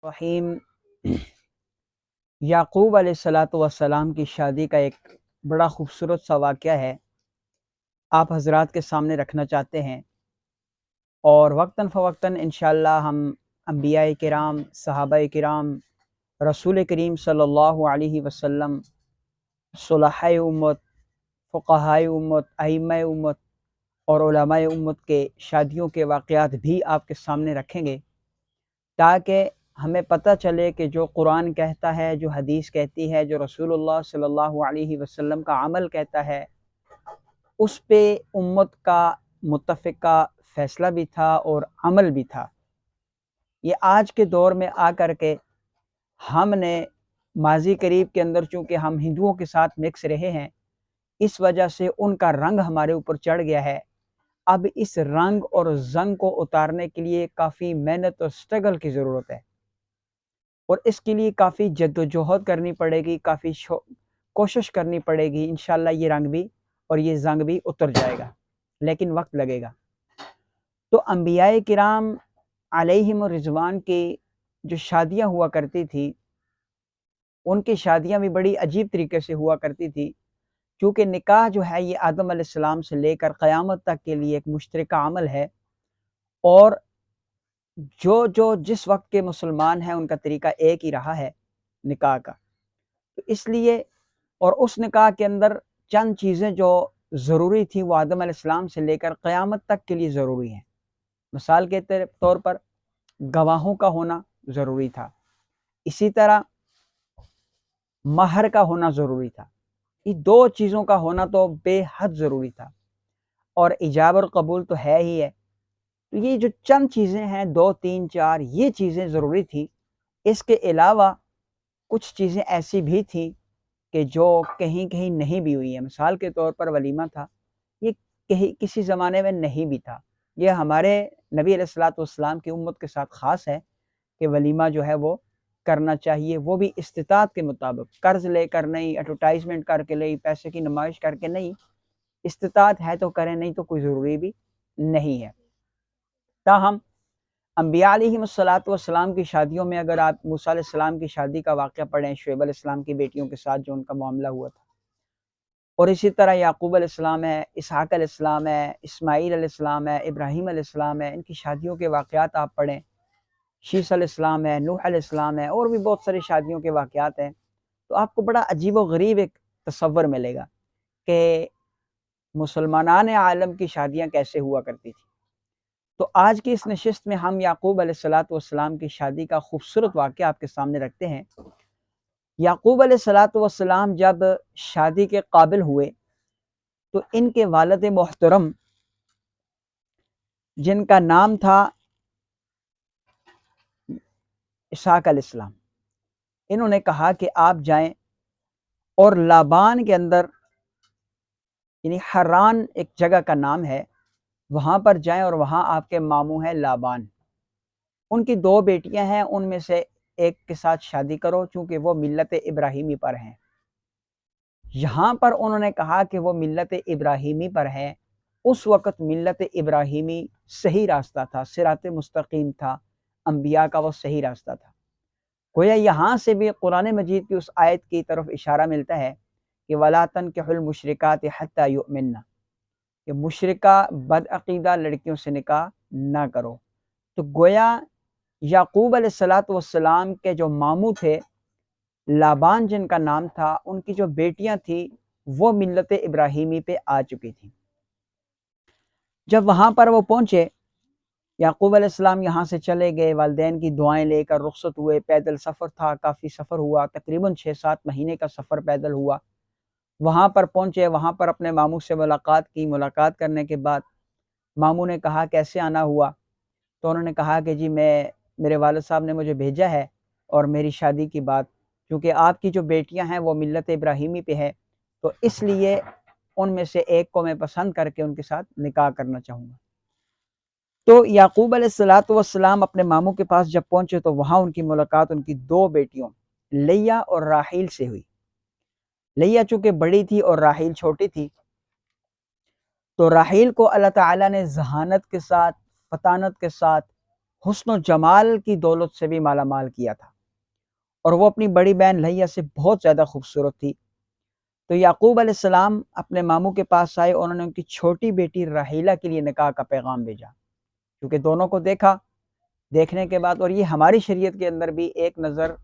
रहीम। याकूब अलैहिस्सलातु वस्सलाम की शादी का एक बड़ा खूबसूरत सा वाक़या है, आप हज़रात के सामने रखना चाहते हैं। और वक्तन फ़वक्तन इंशाअल्लाह हम अंबियाए किराम, सहाबाए किराम, रसूल करीम सल्लल्लाहु अलैहि वसल्लम, सुलहाए उम्मत, फ़ुक़हाए उम्मत, अइम्माए उम्मत और उलमाए उम्मत के शादियों के वाक़यात भी आपके सामने रखेंगे, ताकि हमें पता चले कि जो कुरान कहता है, जो हदीस कहती है, जो रसूलुल्लाह सल्लल्लाहु अलैहि वसल्लम का अमल कहता है, उस पे उम्मत का मुत्तफ़िक़ा फ़ैसला भी था और अमल भी था। ये आज के दौर में आकर के हमने माज़ी करीब के अंदर चूँकि हम हिंदुओं के साथ मिक्स रहे हैं, इस वजह से उनका रंग हमारे ऊपर चढ़ गया है। अब इस रंग और ज़ंग को उतारने के लिए काफ़ी मेहनत और स्ट्रगल की ज़रूरत है, और इसके लिए काफ़ी जद्दोजहद करनी पड़ेगी, काफ़ी कोशिश करनी पड़ेगी। इंशाअल्लाह ये रंग भी और ये ज़ंग भी उतर जाएगा, लेकिन वक्त लगेगा। तो अंबियाए किराम अलैहिम रिज़वान की जो शादियाँ हुआ करती थी, उनकी शादियाँ भी बड़ी अजीब तरीके से हुआ करती थी, क्योंकि निकाह जो है ये आदम अलैहिस्सलाम से लेकर क़यामत तक के लिए एक मुश्तरका अमल है। और जो जिस वक्त के मुसलमान हैं उनका तरीका एक ही रहा है निकाह का। तो इसलिए और उस निकाह के अंदर चंद चीज़ें जो ज़रूरी थी वो आदम अलैहिस्सलाम से लेकर क़यामत तक के लिए ज़रूरी हैं। मिसाल के तौर पर गवाहों का होना ज़रूरी था, इसी तरह महर का होना ज़रूरी था। ये दो चीज़ों का होना तो बेहद ज़रूरी था, और इजाब और कबूल तो है ही है। तो ये जो चंद चीज़ें हैं, 2, 3, 4, ये चीज़ें ज़रूरी थी। इसके अलावा कुछ चीज़ें ऐसी भी थी कि जो कहीं-कहीं नहीं भी हुई है। मिसाल के तौर पर वलीमा था, ये कहीं किसी ज़माने में नहीं भी था। ये हमारे नबी अलैहिस्सलातु वस्सलाम की उम्मत के साथ ख़ास है कि वलीमा जो है वो करना चाहिए, वो भी इस्तिताअत के मुताबिक, कर्ज़ लेकर नहीं, एडवर्टाइज़मेंट करके नहीं, पैसे की नुमाइश करके नहीं। इस्तिताअत है तो करें, नहीं तो कोई ज़रूरी भी नहीं है। ताहम अंबिया अलैहिमुस्सलातु वस्सलाम की शादियों में अगर आप मूसा अलैहिस्सलाम की शादी का वाक़या पढ़ें, शुएब अलैहिस्सलाम की बेटियों के साथ जो उनका मामला हुआ था, और इसी तरह याकूब अलैहिस्सलाम है, इसहाक अलैहिस्सलाम है, इस्माईल अलैहिस्सलाम है, इब्राहीम अलैहिस्सलाम है, इनकी शादियों के वाक़यात आप पढ़ें, शीस अलैहिस्सलाम है, नूह अलैहिस्सलाम है, और भी बहुत सारी शादियों के वाक़यात हैं, तो आपको बड़ा अजीब व गरीब एक तसव्वुर मिलेगा कि मुसलमानान आलम की शादियाँ कैसे हुआ करती थी। तो आज की इस नशिस्त में हम याकूब अलैहिस्सलातु वस्सलाम की शादी का खूबसूरत वाक़या आपके सामने रखते हैं। याकूब अलैहिस्सलातु वस्सलाम जब शादी के काबिल हुए, तो इनके वालिद मोहतरम, जिनका नाम था इसहाक अलैहिस्सलाम, इन्होंने कहा कि आप जाएं और लाबान के अंदर, यानी हर्रान एक जगह का नाम है, वहाँ पर जाएं और वहाँ आपके मामू हैं लाबान। उनकी 2 बेटियां हैं, उनमें से एक के साथ शादी करो, चूँकि वो मिल्लत इब्राहीमी पर हैं। यहाँ पर उन्होंने कहा कि वो मिल्लत इब्राहीमी पर हैं। उस वक़्त मिल्लत इब्राहीमी सही रास्ता था, सिराते मुस्तकीम था, अंबिया का वो सही रास्ता था। गोया यहाँ से भी कुरान मजीद की उस आयत की तरफ इशारा मिलता है कि वला तनकिहुल मुशरिकात हत्ता युमिन्ना, कि मुशरिका बदअकीदा लड़कियों से निकाह ना करो। तो गोया याकूब अलैहिस्सलातु वस्सलाम के जो मामू थे, लाबान जिनका नाम था, उनकी जो बेटियां थी वो मिल्लत इब्राहीमी पे आ चुकी थी। जब वहाँ पर वो पहुँचे, याकूब अलैहिस्सलाम यहाँ से चले गए, वालिदैन की दुआएं लेकर रुखसत हुए, पैदल सफ़र था, काफ़ी सफ़र हुआ, तकरीबन 6-7 महीने का सफ़र पैदल हुआ। वहाँ पर पहुँचे, वहाँ पर अपने मामू से मुलाकात की। मुलाकात करने के बाद मामू ने कहा कैसे आना हुआ, तो उन्होंने कहा कि जी मेरे वालिद साहब ने मुझे भेजा है, और मेरी शादी की बात, क्योंकि आपकी जो बेटियां हैं वो मिल्लत इब्राहीमी पे है, तो इसलिए उनमें से एक को मैं पसंद करके उनके साथ निकाह करना चाहूँगा। तो याकूब अलैहिस्सलातु वस्सलाम अपने मामू के पास जब पहुँचे, तो वहाँ उनकी मुलाकात उनकी 2 बेटियों लैया और राहील से हुई। लैया चूँकि बड़ी थी और राहील छोटी थी, तो राहील को अल्लाह ताला ने ज़हानत के साथ, फतानत के साथ حسن و جمال کی دولت سے بھی مالا مال کیا تھا، اور وہ اپنی بڑی بہن لہیہ سے بہت زیادہ خوبصورت تھی۔ تو یعقوب علیہ السلام اپنے ماموں کے پاس آئے اور انہوں نے ان کی چھوٹی بیٹی راحیلہ کے لیے نکاح کا پیغام بھیجا، کیونکہ دونوں کو دیکھا، دیکھنے کے بعد، اور یہ ہماری شریعت کے اندر بھی ایک نظر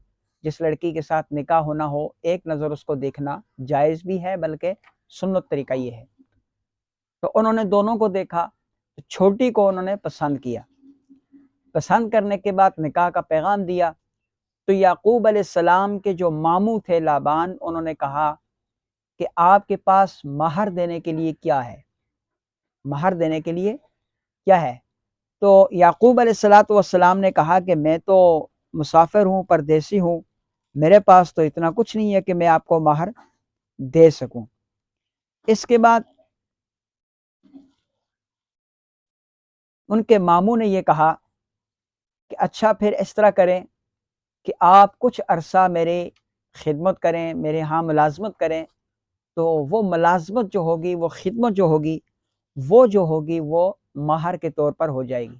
جس لڑکی کے ساتھ نکاح ہونا ہو، ایک نظر اس کو دیکھنا جائز بھی ہے، بلکہ سنت طریقہ یہ ہے۔ تو انہوں نے دونوں کو دیکھا، چھوٹی کو انہوں نے پسند کیا، پسند کرنے کے بعد نکاح کا پیغام دیا۔ تو یعقوب علیہ السلام کے جو ماموں تھے لابان، انہوں نے کہا کہ آپ کے پاس مہر دینے کے لیے کیا ہے، مہر دینے کے لیے کیا ہے؟ تو یعقوب علیہ السلام نے کہا کہ میں تو مسافر ہوں، پردیسی ہوں، میرے پاس تو اتنا کچھ نہیں ہے کہ میں آپ کو مہر دے سکوں۔ اس کے بعد ان کے ماموں نے یہ کہا کہ اچھا پھر اس طرح کریں کہ آپ کچھ عرصہ میرے خدمت کریں، میرے ہاں ملازمت کریں، تو وہ ملازمت جو ہوگی، وہ خدمت جو ہوگی وہ مہر کے طور پر ہو جائے گی۔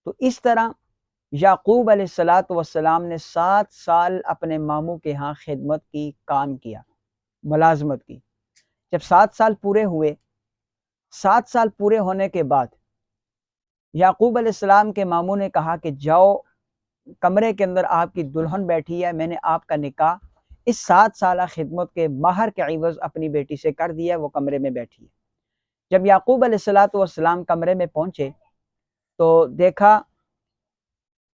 تو اس طرح یعقوب علیہ السلام نے 7 سال اپنے ماموں کے ہاں خدمت کی، کام کیا، ملازمت کی۔ جب 7 سال پورے ہوئے، 7 سال پورے ہونے کے بعد یعقوب علیہ السلام کے ماموں نے کہا کہ جاؤ، کمرے کے اندر آپ کی دلہن بیٹھی ہے، میں نے آپ کا نکاح اس 7 سالہ خدمت کے مہر کے عوض اپنی بیٹی سے کر دیا، وہ کمرے میں بیٹھی ہے۔ جب یعقوب علیہ السلام کمرے میں پہنچے تو دیکھا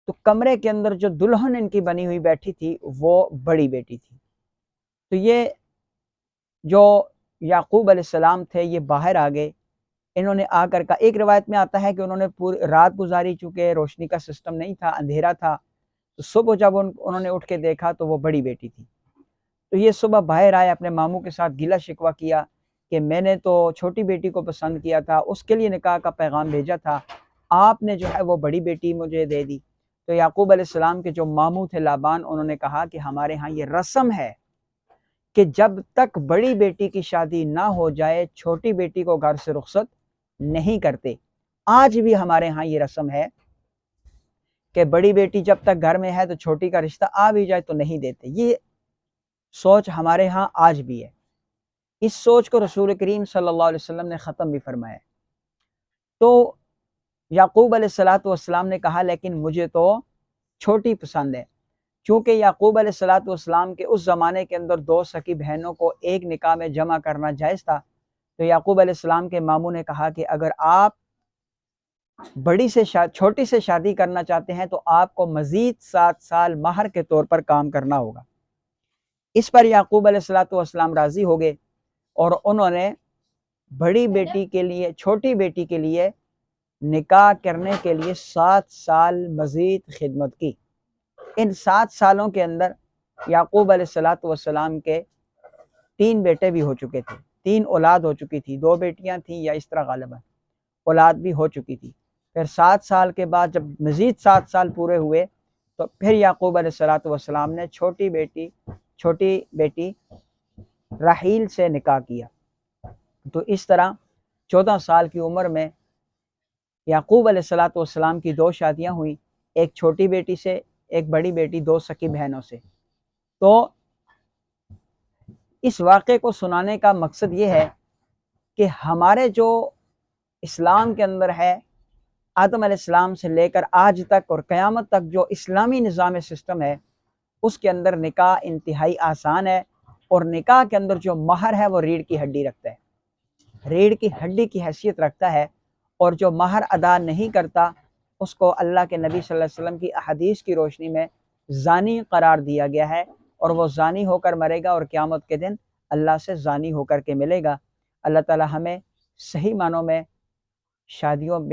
تو کمرے کے اندر جو دلہن ان کی بنی ہوئی بیٹھی تھی وہ بڑی بیٹی تھی۔ تو یہ جو یعقوب علیہ السلام تھے یہ باہر آ گئے، انہوں نے آ کر کا، ایک روایت میں آتا ہے کہ انہوں نے پوری رات گزاری، چونکہ روشنی کا سسٹم نہیں تھا، اندھیرا تھا، تو صبح جب انہوں نے اٹھ کے دیکھا تو وہ بڑی بیٹی تھی۔ تو یہ صبح باہر آئے، اپنے ماموں کے ساتھ گلہ شکوہ کیا کہ میں نے تو چھوٹی بیٹی کو پسند کیا تھا، اس کے لیے نکاح کا پیغام بھیجا تھا، آپ نے جو ہے وہ بڑی بیٹی مجھے دے دی۔ تو یعقوب علیہ السلام کے جو ماموں تھے لابان، انہوں نے کہا کہ ہمارے ہاں یہ رسم ہے کہ جب تک بڑی بیٹی کی شادی نہ ہو جائے چھوٹی بیٹی کو گھر سے رخصت نہیں کرتے۔ آج بھی ہمارے ہاں یہ رسم ہے کہ بڑی بیٹی جب تک گھر میں ہے تو چھوٹی کا رشتہ آ بھی جائے تو نہیں دیتے۔ یہ سوچ ہمارے ہاں آج بھی ہے۔ اس سوچ کو رسول کریم صلی اللہ علیہ وسلم نے ختم بھی فرمایا۔ تو یعقوب علیہ السلام نے کہا لیکن مجھے تو چھوٹی پسند ہے، چونکہ یعقوب علیہ السلام کے اس زمانے کے اندر 2 سکی بہنوں کو ایک نکاح میں جمع کرنا جائز تھا۔ تو یعقوب علیہ السلام کے ماموں نے کہا کہ اگر آپ چھوٹی سے شادی کرنا چاہتے ہیں تو آپ کو مزید 7 سال مہر کے طور پر کام کرنا ہوگا۔ اس پر یعقوب علیہ السلام راضی ہو گئے اور انہوں نے بڑی بیٹی کے لیے، چھوٹی بیٹی کے لیے نکاح کرنے کے لیے 7 سال مزید خدمت کی۔ ان 7 سالوں کے اندر یعقوب علیہ السلام کے 3 بیٹے بھی ہو چکے تھے، 3 اولاد ہو چکی تھی، 2 بیٹیاں تھیں یا اس طرح غالباً اولاد بھی ہو چکی تھی۔ پھر 7 سال کے بعد جب مزید 7 سال پورے ہوئے تو پھر یعقوب علیہ السلام نے چھوٹی بیٹی راحیل سے نکاح کیا۔ تو اس طرح 14 سال کی عمر میں یعقوب علیہ السلام کی 2 شادیاں ہوئیں، ایک چھوٹی بیٹی سے، ایک بڑی بیٹی، 2 سکی بہنوں سے۔ تو اس واقعے کو سنانے کا مقصد یہ ہے کہ ہمارے جو اسلام کے اندر ہے، آدم علیہ السلام سے لے کر آج تک اور قیامت تک جو اسلامی نظام سسٹم ہے، اس کے اندر نکاح انتہائی آسان ہے، اور نکاح کے اندر جو مہر ہے وہ ریڑھ کی ہڈی رکھتا ہے، ریڑھ کی ہڈی کی حیثیت رکھتا ہے، اور جو مہر ادا نہیں کرتا اس کو اللہ کے نبی صلی اللہ علیہ وسلم کی احادیث کی روشنی میں زانی قرار دیا گیا ہے، اور وہ زانی ہو کر مرے گا اور قیامت کے دن اللہ سے زانی ہو کر کے ملے گا۔ اللہ تعالی ہمیں صحیح معنوں میں شادیوں